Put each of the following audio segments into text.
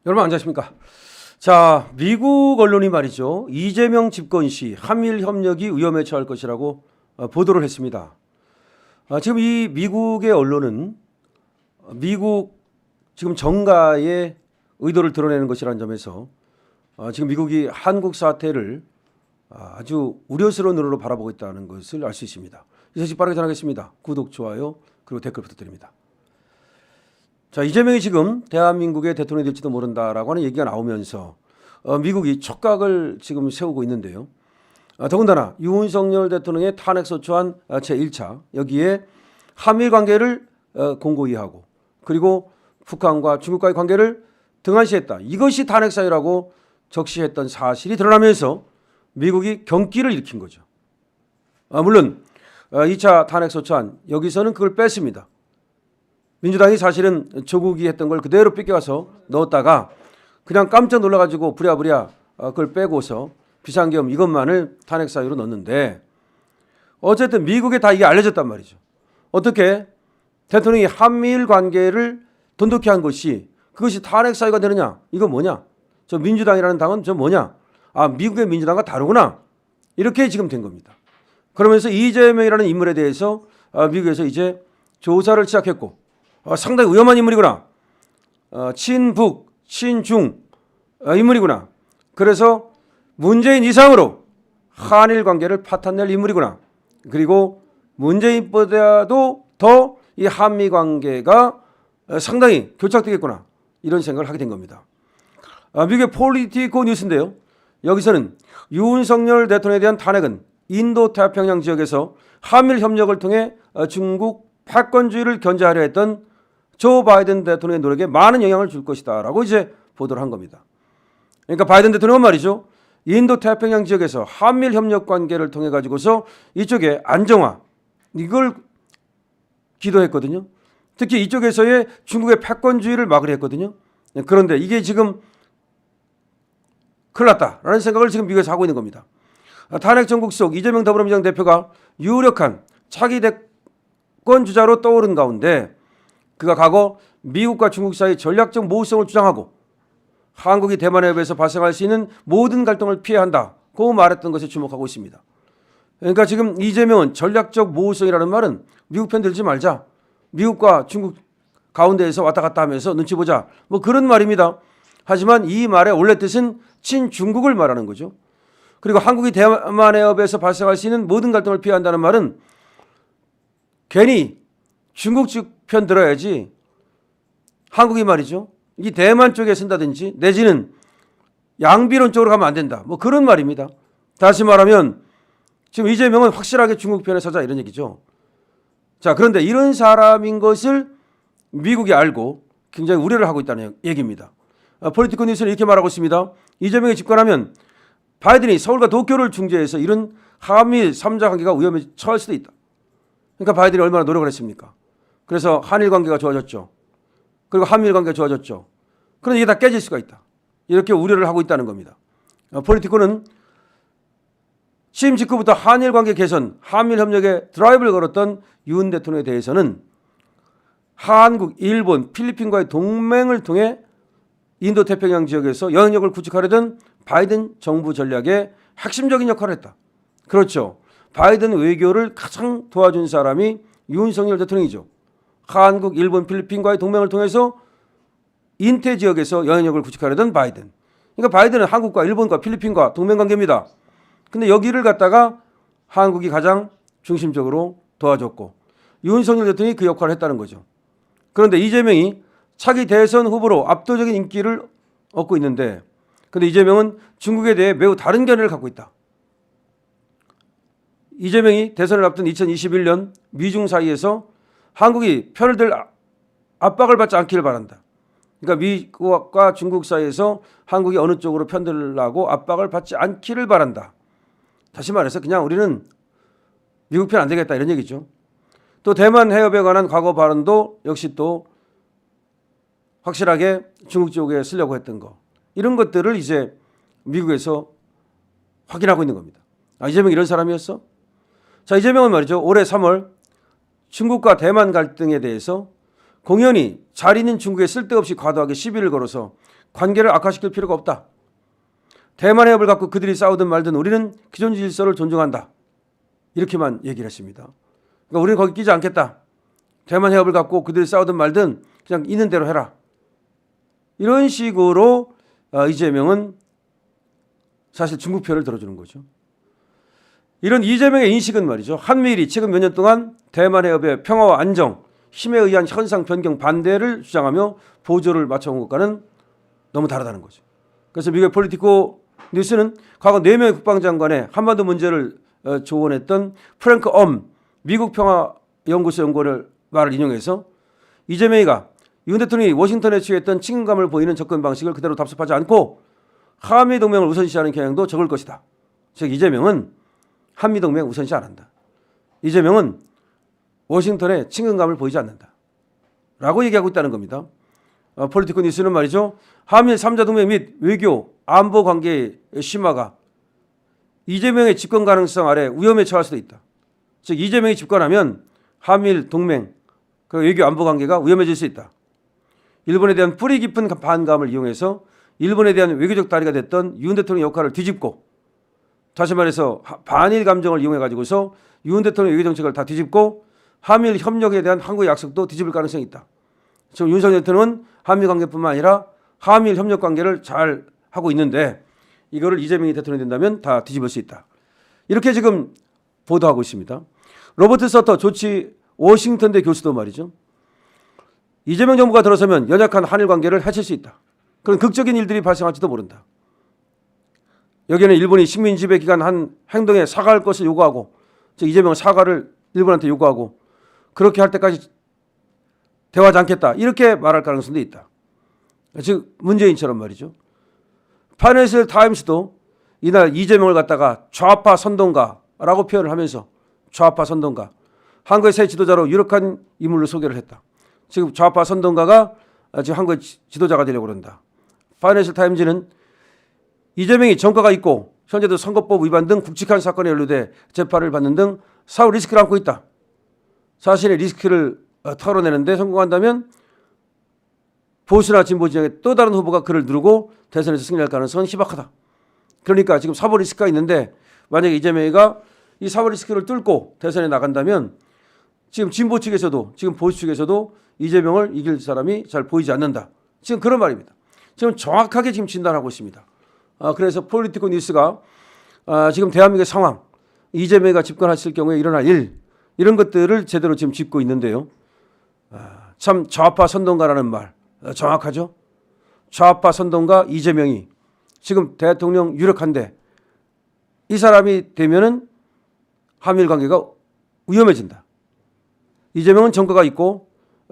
여러분 안녕하십니까? 자, 미국 언론이 말이죠. 이재명 집권 시 한미일 협력이 위험에 처할 것이라고 보도를 했습니다. 지금 이 미국의 언론은 미국 지금 정가의 의도를 드러내는 것이라는 점에서 지금 미국이 한국 사태를 아주 우려스러운 눈으로 바라보고 있다는 것을 알 수 있습니다. 이 소식 빠르게 전하겠습니다. 구독, 좋아요, 그리고 댓글 부탁드립니다. 자, 이재명이 지금 대한민국의 대통령이 될지도 모른다라고 하는 얘기가 나오면서 미국이 촉각을 지금 세우고 있는데요. 더군다나 윤석열 대통령의 탄핵소추안 제1차 여기에 한미일 관계를 공고히 하고 그리고 북한과 중국과의 관계를 등한시했다. 이것이 탄핵 사유라고 적시했던 사실이 드러나면서 미국이 경기를 일으킨 거죠. 물론 2차 탄핵소추안 여기서는 그걸 뺐습니다. 민주당이 사실은 조국이 했던 걸 그대로 뺏겨와서 넣었다가 그냥 깜짝 놀라가지고 부랴부랴 그걸 빼고서 비상계엄 이것만을 탄핵 사유로 넣었는데 어쨌든 미국에 다 이게 알려졌단 말이죠. 어떻게 대통령이 한미일 관계를 돈독히 한 것이 그것이 탄핵 사유가 되느냐? 이건 뭐냐? 저 민주당이라는 당은 저 뭐냐? 미국의 민주당과 다르구나. 이렇게 지금 된 겁니다. 그러면서 이재명이라는 인물에 대해서 미국에서 이제 조사를 시작했고 상당히 위험한 인물이구나. 친북, 친중 인물이구나. 그래서 문재인 이상으로 한일 관계를 파탄낼 인물이구나. 그리고 문재인보다도 더 이 한미 관계가 상당히 교착되겠구나. 이런 생각을 하게 된 겁니다. 미국의 폴리티코 뉴스인데요. 여기서는 윤석열 대통령에 대한 탄핵은 인도 태평양 지역에서 한미일 협력을 통해 중국 패권주의를 견제하려 했던 조 바이든 대통령의 노력에 많은 영향을 줄 것이다 라고 이제 보도를 한 겁니다. 그러니까 바이든 대통령은 말이죠. 인도 태평양 지역에서 한미일 협력 관계를 통해 가지고서 이쪽에 안정화 이걸 기도했거든요. 특히 이쪽에서의 중국의 패권주의를 막으려 했거든요. 그런데 이게 지금 큰일 났다라는 생각을 지금 미국에서 하고 있는 겁니다. 탄핵 전국 속 이재명 더불어민주당 대표가 유력한 차기 대권 주자로 떠오른 가운데 그가 과거 미국과 중국 사이 전략적 모호성을 주장하고 한국이 대만 해협에서 발생할 수 있는 모든 갈등을 피해야 한다고 말했던 것에 주목하고 있습니다. 그러니까 지금 이재명은 전략적 모호성이라는 말은 미국 편 들지 말자. 미국과 중국 가운데에서 왔다 갔다 하면서 눈치 보자. 뭐 그런 말입니다. 하지만 이 말의 원래 뜻은 친중국을 말하는 거죠. 그리고 한국이 대만 해협에서 발생할 수 있는 모든 갈등을 피해야 한다는 말은 괜히 중국 측 편 들어야지 한국이 말이죠. 이 대만 쪽에 쓴다든지 내지는 양비론 쪽으로 가면 안 된다. 뭐 그런 말입니다. 다시 말하면 지금 이재명은 확실하게 중국 편에 서자 이런 얘기죠. 자, 그런데 이런 사람인 것을 미국이 알고 굉장히 우려를 하고 있다는 얘기입니다. 폴리티코 뉴스는 이렇게 말하고 있습니다. 이재명이 집권하면 바이든이 서울과 도쿄를 중재해서 이런 한미 3자 관계가 위험에 처할 수도 있다. 그러니까 바이든이 얼마나 노력을 했습니까? 그래서 한일 관계가 좋아졌죠. 그리고 한미일 관계가 좋아졌죠. 그런데 이게 다 깨질 수가 있다. 이렇게 우려를 하고 있다는 겁니다. 폴리티코는 취임 직후부터 한일 관계 개선, 한미일 협력에 드라이브를 걸었던 윤 대통령에 대해서는 한국, 일본, 필리핀과의 동맹을 통해 인도 태평양 지역에서 영향력을 구축하려던 바이든 정부 전략의 핵심적인 역할을 했다. 그렇죠. 바이든 외교를 가장 도와준 사람이 윤석열 대통령이죠. 한국, 일본, 필리핀과의 동맹을 통해서 인태 지역에서 영향력을 구축하려던 바이든. 그러니까 바이든은 한국과 일본과 필리핀과 동맹 관계입니다. 근데 여기를 갖다가 한국이 가장 중심적으로 도와줬고 윤석열 대통령이 그 역할을 했다는 거죠. 그런데 이재명이 차기 대선 후보로 압도적인 인기를 얻고 있는데 근데 이재명은 중국에 대해 매우 다른 견해를 갖고 있다. 이재명이 대선을 앞둔 2021년 미중 사이에서 한국이 편을 들 압박을 받지 않기를 바란다. 그러니까 미국과 중국 사이에서 한국이 어느 쪽으로 편들라고 압박을 받지 않기를 바란다. 다시 말해서 그냥 우리는 미국 편 안 되겠다 이런 얘기죠. 또 대만 해협에 관한 과거 발언도 역시 또 확실하게 중국 쪽에 쓰려고 했던 거. 이런 것들을 이제 미국에서 확인하고 있는 겁니다. 이재명이 이런 사람이었어? 자, 이재명은 말이죠. 올해 3월 중국과 대만 갈등에 대해서 공연히 잘 있는 중국에 쓸데없이 과도하게 시비를 걸어서 관계를 악화시킬 필요가 없다. 대만 해협을 갖고 그들이 싸우든 말든 우리는 기존 질서를 존중한다. 이렇게만 얘기를 했습니다. 그러니까 우리는 거기 끼지 않겠다. 대만 해협을 갖고 그들이 싸우든 말든 그냥 있는 대로 해라. 이런 식으로 이재명은 사실 중국 편을 들어주는 거죠. 이런 이재명의 인식은 말이죠. 한미일이 최근 몇 년 동안 대만 해협의 평화와 안정, 힘에 의한 현상 변경 반대를 주장하며 보조를 맞춰온 것과는 너무 다르다는 거죠. 그래서 미국의 폴리티코 뉴스는 과거 4명의 국방장관의 한반도 문제를 조언했던 프랭크 미국 평화연구소 연구원의 말을 인용해서 이재명이가 윤 대통령이 워싱턴에 취했던 친근감을 보이는 접근 방식을 그대로 답습하지 않고 한미동맹을 우선시하는 경향도 적을 것이다. 즉 이재명은 한미동맹 우선시 안 한다. 이재명은 워싱턴에 친근감을 보이지 않는다. 라고 얘기하고 있다는 겁니다. 폴리티코 뉴스는 말이죠. 한미일 3자 동맹 및 외교, 안보 관계의 심화가 이재명의 집권 가능성 아래 위험에 처할 수도 있다. 즉 이재명이 집권하면 한미일 동맹, 그리고 외교 안보 관계가 위험해질 수 있다. 일본에 대한 뿌리 깊은 반감을 이용해서 일본에 대한 외교적 다리가 됐던 윤 대통령 역할을 뒤집고, 다시 말해서 반일 감정을 이용해 가지고서 윤 대통령 외교 정책을 다 뒤집고 한미일 협력에 대한 한국의 약속도 뒤집을 가능성이 있다. 지금 윤석열 대통령은 한미 관계뿐만 아니라 한미일 협력 관계를 잘 하고 있는데 이거를 이재명이 대통령이 된다면 다 뒤집을 수 있다. 이렇게 지금 보도하고 있습니다. 로버트 서터 조치 워싱턴대 교수도 말이죠. 이재명 정부가 들어서면 연약한 한일 관계를 해칠 수 있다. 그런 극적인 일들이 발생할지도 모른다. 여기에는 일본이 식민 지배 기간 한 행동에 사과할 것을 요구하고, 즉 이재명은 사과를 일본한테 요구하고 그렇게 할 때까지 대화하지 않겠다. 이렇게 말할 가능성도 있다. 즉 문재인처럼 말이죠. 파이낸셜 타임스도 이날 이재명을 갖다가 좌파 선동가라고 표현을 하면서 좌파 선동가, 한국의 새 지도자로 유력한 인물로 소개를 했다. 지금 좌파 선동가가 지금 한국의 지도자가 되려고 그런다. 파이낸셜 타임즈는 이재명이 전과가 있고 현재도 선거법 위반 등 굵직한 사건에 연루돼 재판을 받는 등 사후 리스크를 안고 있다. 자신의 리스크를 털어내는데 성공한다면 보수나 진보 진영의 또 다른 후보가 그를 누르고 대선에서 승리할 가능성은 희박하다. 그러니까 지금 사법 리스크가 있는데 만약에 이재명이가 이 사법 리스크를 뚫고 대선에 나간다면 지금 진보 측에서도 지금 보수 측에서도 이재명을 이길 사람이 잘 보이지 않는다. 지금 그런 말입니다. 지금 정확하게 지금 진단하고 있습니다. 그래서 폴리티코 뉴스가 지금 대한민국의 상황, 이재명이가 집권하실 경우에 일어날 일, 이런 것들을 제대로 지금 짚고 있는데요. 참 좌파 선동가라는 말 정확하죠. 좌파 선동가 이재명이 지금 대통령 유력한데 이 사람이 되면은 한미일 관계가 위험해진다. 이재명은 전과가 있고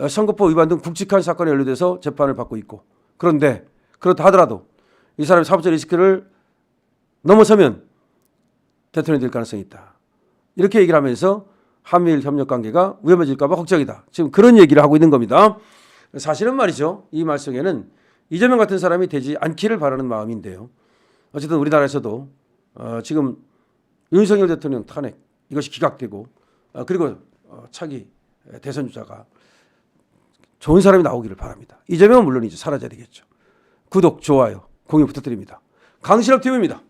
선거법 위반 등 굵직한 사건에 연루돼서 재판을 받고 있고, 그런데 그렇다 하더라도 이 사람이 사법적 리스크를 넘어서면 대통령이 될 가능성이 있다. 이렇게 얘기를 하면서 한미일 협력 관계가 위험해질까 봐 걱정이다. 지금 그런 얘기를 하고 있는 겁니다. 사실은 말이죠. 이 말 속에는 이재명 같은 사람이 되지 않기를 바라는 마음인데요. 어쨌든 우리나라에서도 지금 윤석열 대통령 탄핵 이것이 기각되고 그리고 차기 대선 주자가 좋은 사람이 나오기를 바랍니다. 이재명은 물론이죠. 사라져야 되겠죠. 구독, 좋아요, 공유 부탁드립니다. 강신업 TV입니다.